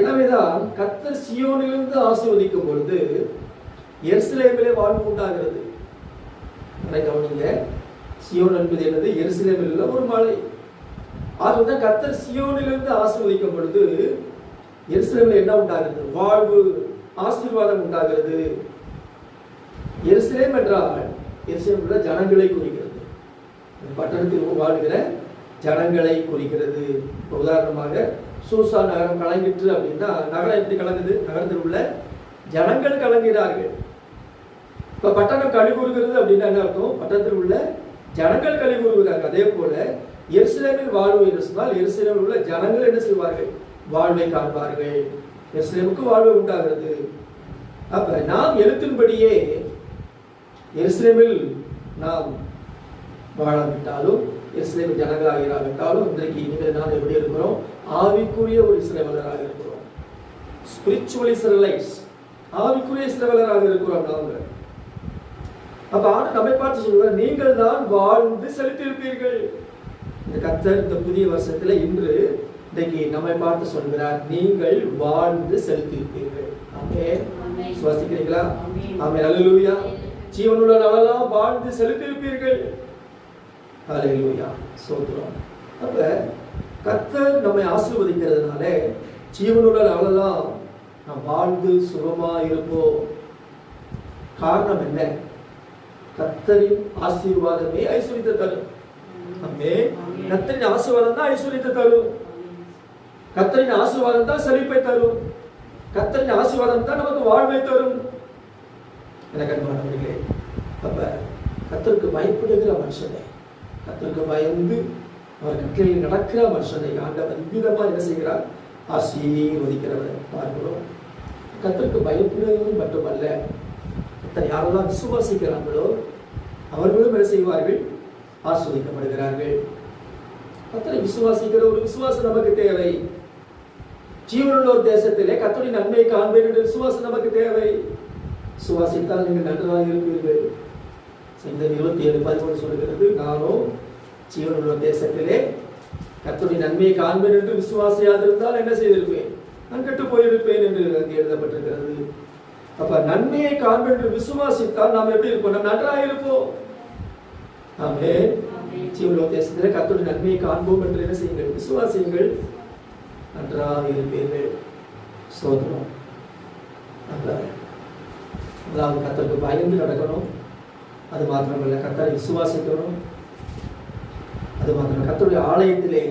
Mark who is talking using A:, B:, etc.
A: எனவேதான் கர்த்தர் சீயோனிலிருந்து ஆசீர்வதிக்கும் பொழுது எருசலேமிலே வாழ்வு உண்டாகிறது. கவனிங்க, சீயோன் என்பது என்னது? எருசலேமில் உள்ள ஒரு மலை. ஆகவே கர்த்தர் சீயோனிலிருந்து ஆசீர்வதிக்கும் பொழுது எருசலேமில் என்ன உண்டாகிறது? வாழ்வு, ஆசீர்வாதம் உண்டாகிறது. எருசலேம் என்றால் எருசலேம் ஜனங்களை குறிக்கிறது. பட்டணத்தில் வாழ்கிற ஜனங்களை குறிக்கிறது. உதாரணமாக சூசா நகரம் கலங்கிற்று அப்படின்னா நகரம் எப்படி கலங்குது? நகரத்தில் உள்ள ஜனங்கள் கலங்குகிறார்கள். இப்ப பட்டணம் கழி கூறுகிறது அப்படின்னா என்ன அர்த்தம்? பட்டணத்தில் உள்ள ஜனங்கள் கழி கூறுகிறார்கள். அதே போல எருசலேமில் வாழ்வு என்று சொன்னால் எருசலேமில் உள்ள ஜனங்கள் என்ன செய்வார்கள்? வாழ்வை காண்பார்கள். எருசலேமுக்கு வாழ்வு உண்டாகிறது. அப்ப நாம் எழுத்தின்படியே எருசலேமில் நாம் வாழாவிட்டாலும் எருசலேமில் ஜனங்களாக இராவிட்டாலும் இன்றைக்கு நீங்கள் நான் எப்படி இருக்கிறோம்? ஆவிக்குரிய ஒரு இஸ்ரவேலராக இருக்கிறோம். ஸ்பிரிச்சுவல் இஸ்ரவேலைட்ஸ், ஆவிக்குரிய இஸ்ரவேலராக இருக்கிறோம் நாங்கள். அப்ப ஆண்டு நம்மை பார்த்து சொல்லுவார், நீங்கள் தான் வாழ்ந்து செலுத்தியிருப்பீர்கள். இந்த கர்த்தர் இந்த புதிய வருஷத்துல இன்றைக்கு நம்மை பார்த்து சொல்கிறார், நீங்கள் வாழ்ந்து செலுத்தியிருப்பீர்கள். ஆமென். சுவாசிக்கிறீங்களா? ஆமென். அல்லேலூயா. ஜீவனுள்ள நாளெல்லாம் வாழ்ந்து செலுத்தியிருப்பீர்கள். அல்லேலூயா. ஸ்தோத்திரம். அப்ப கர்த்தர் நம்மை ஆசீர்வதிக்கிறதுனால ஜீவனுள்ள நாளெல்லாம் நாம் வாழ்ந்து சுகமா இருப்போம். காரணம் என்ன? கர்த்தரின் ஆசீர்வாதமே ஐஸ்வரியத்தை தரும். ஆமென். கர்த்தரின் ஆசீர்வாதம் தான் ஐஸ்வரியத்தை தரும். கர்த்தரின் ஆசீர்வாதம் தான் செழிப்பை தரும். கர்த்தரின் ஆசீர்வாதம் தான் நமக்கு வாழ்வை தரும். எனக்கு அன்பானவர்களே, அப்ப கர்த்தருக்கு பயப்படுகிற மனுஷனை, கர்த்தருக்கு பயந்து அவர் கட்டளையில் நடக்கிற மனுஷனை ஆண்டவர் இவ்விதமா என்ன செய்கிறார்? ஆசீர்வதிக்கிறவர் பார்க்கிறோம். கர்த்தருக்கு பயப்படுவது மட்டுமல்ல, கர்த்தர் யாரெல்லாம் விசுவாசிக்கிறார்களோ அவர்களும் என்ன செய்வார்கள்? ஆசீர்வதிக்கப்படுகிறார்கள். கர்த்தரை விசுவாசிக்கிற ஒரு விசுவாசம் நமக்கு தேவை. ஜீவனுள்ள ஒரு தேசத்திலே கர்த்தரின் நன்மையை காண்பேன் என்ற விசுவாசம் நமக்கு தேவை. சுவாசித்தால் நீங்கள் நன்றாக இருப்பீர்கள். சங்கீதம் 27:13 சொல்கிறது, நானும் ஜீவனுள்ள தேசத்திலே கர்த்தருடைய நன்மையை காண்பேன் என்று விசுவாசியாது இருந்தால் என்ன செய்திருப்பேன்? நான் கெட்டு போயிருப்பேன் என்று அங்கே எழுதப்பட்டிருக்கிறது. அப்ப நன்மையை காண்பேன் என்று விசுவாசித்தால் நாம் எப்படி இருப்போம்? நாம் நன்றாக இருப்போம். ஆமென். ஜீவனுள்ள தேசத்திலே கர்த்தருடைய நன்மையை காண்போம் என்று என்ன செய்யுங்கள்? விசுவாசியுங்கள், நன்றாக இருப்பீர்கள். ஸ்தோத்திரம். அதாவது கர்த்தருக்கு பயந்து நடக்கணும். அது மாத்திரமல்ல, கர்த்தரை விசுவாசிக்கணும். அது மாத்திரம் கர்த்தருடைய ஆலயத்திலே